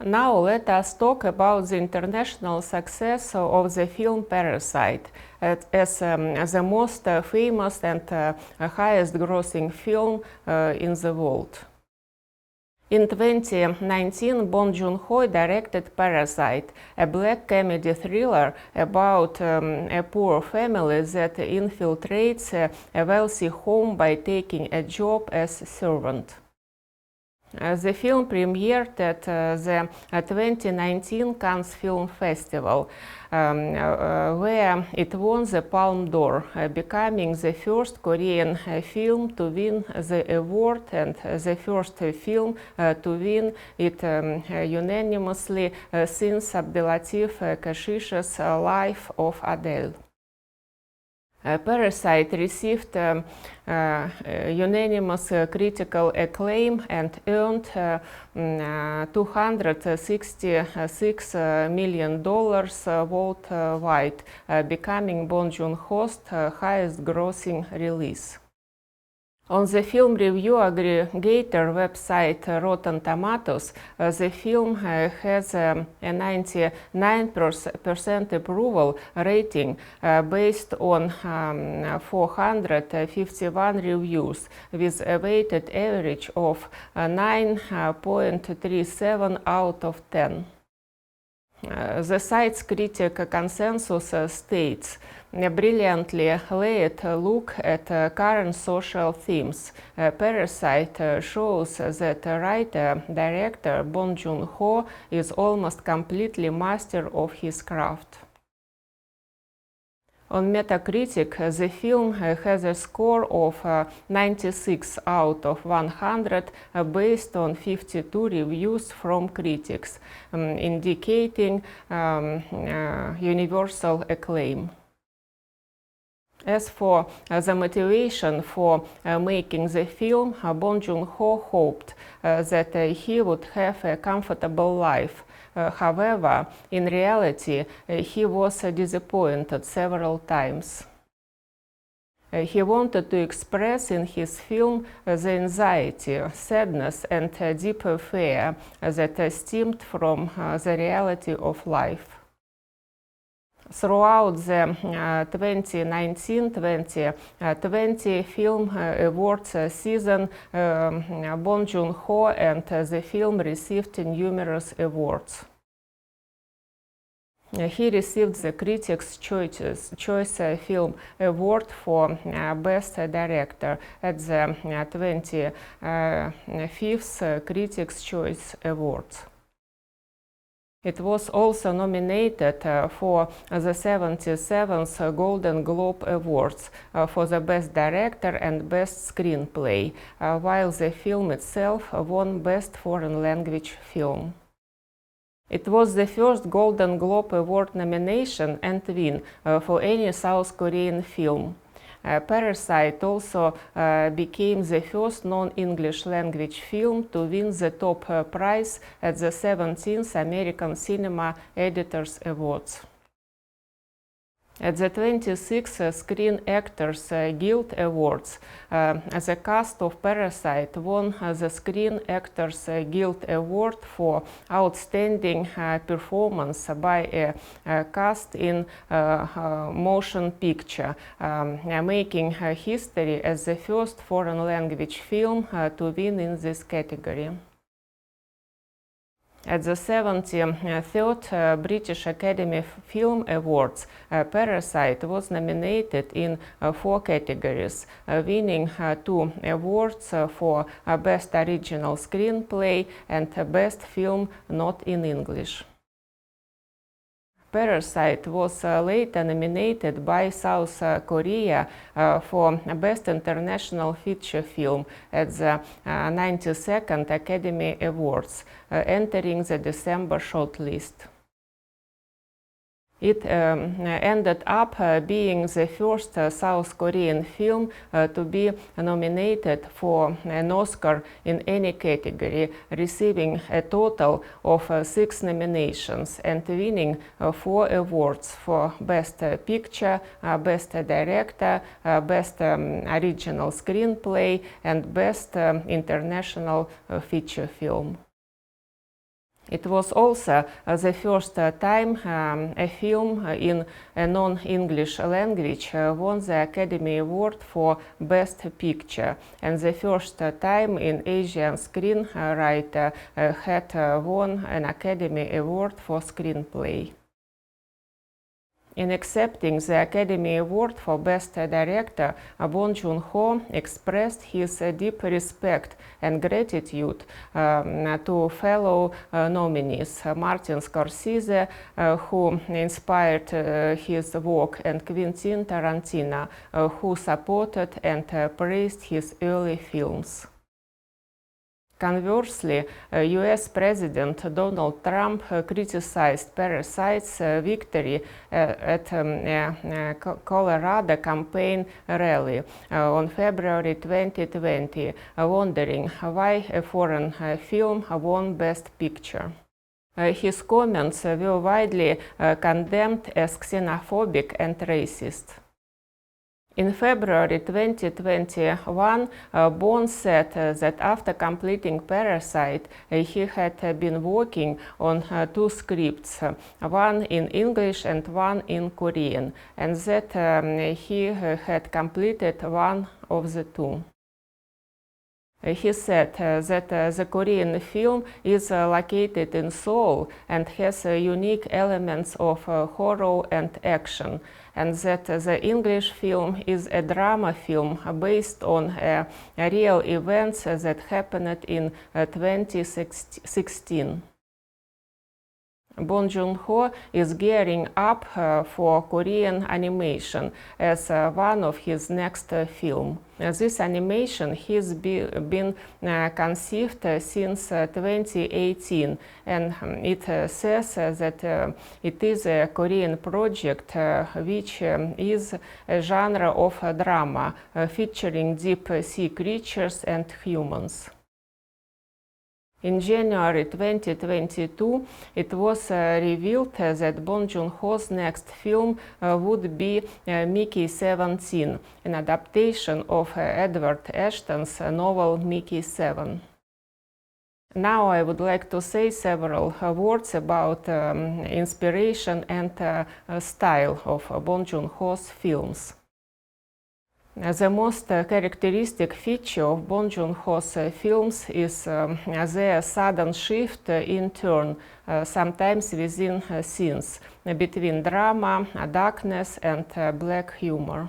Now let us talk about the international success of the film Parasite as the most famous and highest grossing film in the world. In 2019, Bong Joon-ho directed Parasite, a black comedy thriller about a poor family that infiltrates a wealthy home by taking a job as a servant. The film premiered at the 2019 Cannes Film Festival, where it won the Palme d'Or, becoming the first Korean film to win the award and the first film to win it unanimously since Abdelatif Kashish's Life of Adele. Parasite received unanimous critical acclaim and earned $266 million worldwide, becoming Bong Joon-ho's highest grossing release. On the film review aggregator website Rotten Tomatoes, the film has a 99% approval rating based on 451 reviews, with a weighted average of 9.37 out of 10. The site's critic consensus states, a brilliantly laid look at current social themes. Parasite shows that writer-director Bong Joon-ho is almost completely master of his craft. On Metacritic, the film has a score of 96 out of 100 based on 52 reviews from critics, indicating universal acclaim. As for the motivation for making the film, Bong Joon-ho hoped that he would have a comfortable life. However, in reality, he was disappointed several times. He wanted to express in his film the anxiety, sadness, and deep fear that stemmed from the reality of life. Throughout the 2019-2020 Film Awards season, Bong Joon-ho and the film received numerous awards. He received the Critics' Choice Film Award for Best Director at the 25th Critics' Choice Awards. It was also nominated for the 77th Golden Globe Awards for the Best Director and Best Screenplay, while the film itself won Best Foreign Language Film. It was the first Golden Globe Award nomination and win for any South Korean film. Parasite also became the first non-English language film to win the top prize at the 17th American Cinema Editors Awards. At the 26th Screen Actors Guild Awards, the cast of Parasite won the Screen Actors Guild Award for Outstanding Performance by a Cast in Motion Picture, making history as the first foreign language film to win in this category. At the 73rd British Academy Film Awards, Parasite was nominated in 4 categories, winning 2 awards for Best Original Screenplay and Best Film Not in English. Parasite was later nominated by South Korea for Best International Feature Film at the 92nd Academy Awards, entering the December shortlist. It ended up being the first South Korean film to be nominated for an Oscar in any category, receiving a total of 6 nominations and winning 4 awards for Best Picture, Best Director, Best Original Screenplay, and Best International Feature Film. It was also the first time a film in a non-English language won the Academy Award for Best Picture, and the first time an Asian screenwriter had won an Academy Award for Screenplay. In accepting the Academy Award for Best Director, Bong Joon-ho expressed his deep respect and gratitude to fellow nominees Martin Scorsese, who inspired his work, and Quentin Tarantino, who supported and praised his early films. Conversely, US President Donald Trump criticized Parasite's victory at a Colorado campaign rally on February 2020, wondering why a foreign film won Best Picture. His comments were widely condemned as xenophobic and racist. In February 2021, Bong said that after completing Parasite, he had been working on 2 scripts, one in English and one in Korean, and that he had completed one of the 2. He said that the Korean film is located in Seoul and has unique elements of horror and action, and that the English film is a drama film based on real events that happened in 2016. Bong Joon-ho is gearing up for Korean animation as one of his next films. This animation has been conceived since 2018, and it says that it is a Korean project which is a genre of drama featuring deep sea creatures and humans. In January 2022, it was revealed that Bong Joon-ho's next film would be Mickey 17, an adaptation of Edward Ashton's novel Mickey 7. Now I would like to say several words about inspiration and style of Bong Joon-ho's films. The most characteristic feature of Bong Joon-ho's films is their sudden shift in tone, sometimes within scenes, between drama, darkness, and black humor.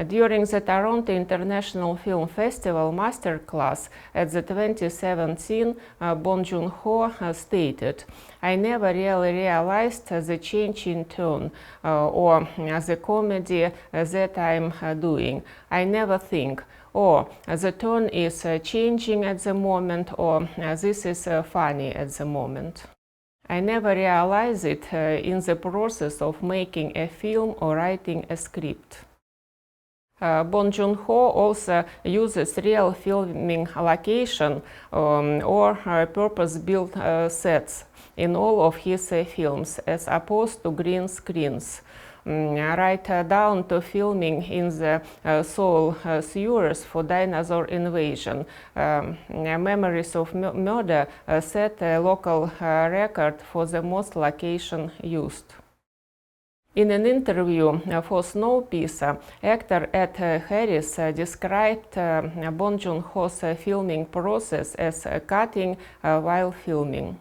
During the Toronto International Film Festival masterclass at the 2017, Bong Joon-ho stated, "I never really realized the change in tone or the comedy that I'm doing. I never think, oh, the tone is changing at the moment, or this is funny at the moment. I never realize it in the process of making a film or writing a script." Bong Joon-ho also uses real filming location or purpose-built sets in all of his films, as opposed to green screens. Right down to filming in the Seoul sewers for Dinosaur Invasion. Memories of Murder set a local record for the most location used. In an interview for Snowpiece, actor Ed Harris described Bong Joon-ho's filming process as cutting while filming.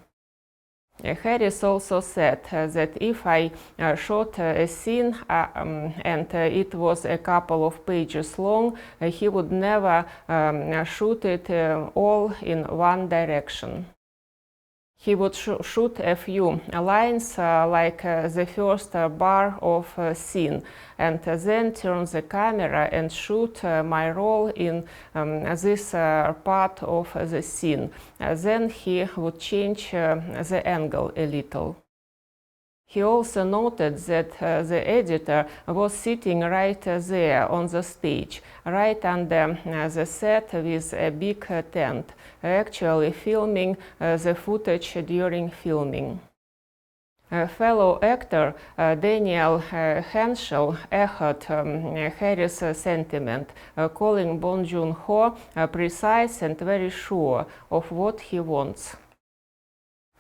Harris also said that if I shot a scene and it was a couple of pages long, he would never shoot it all in one direction. He would shoot a few lines like the first bar of a scene, and then turn the camera and shoot my role in this part of the scene. Then he would change the angle a little. He also noted that the editor was sitting right there on the stage, right under the set with a big tent, actually filming the footage during filming. A fellow actor, Daniel Henschel, echoed Harry's sentiment, calling Bong Joon-ho precise and very sure of what he wants.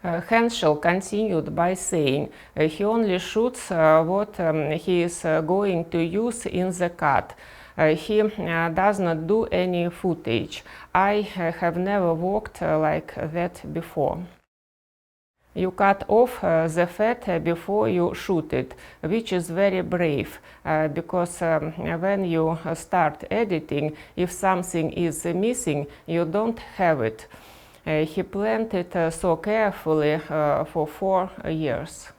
Henschel continued by saying he only shoots what he is going to use in the cut. He does not do any footage. I have never worked like that before. You cut off the fat before you shoot it, which is very brave, because when you start editing, if something is missing, you don't have it. He planned it so carefully for 4 years.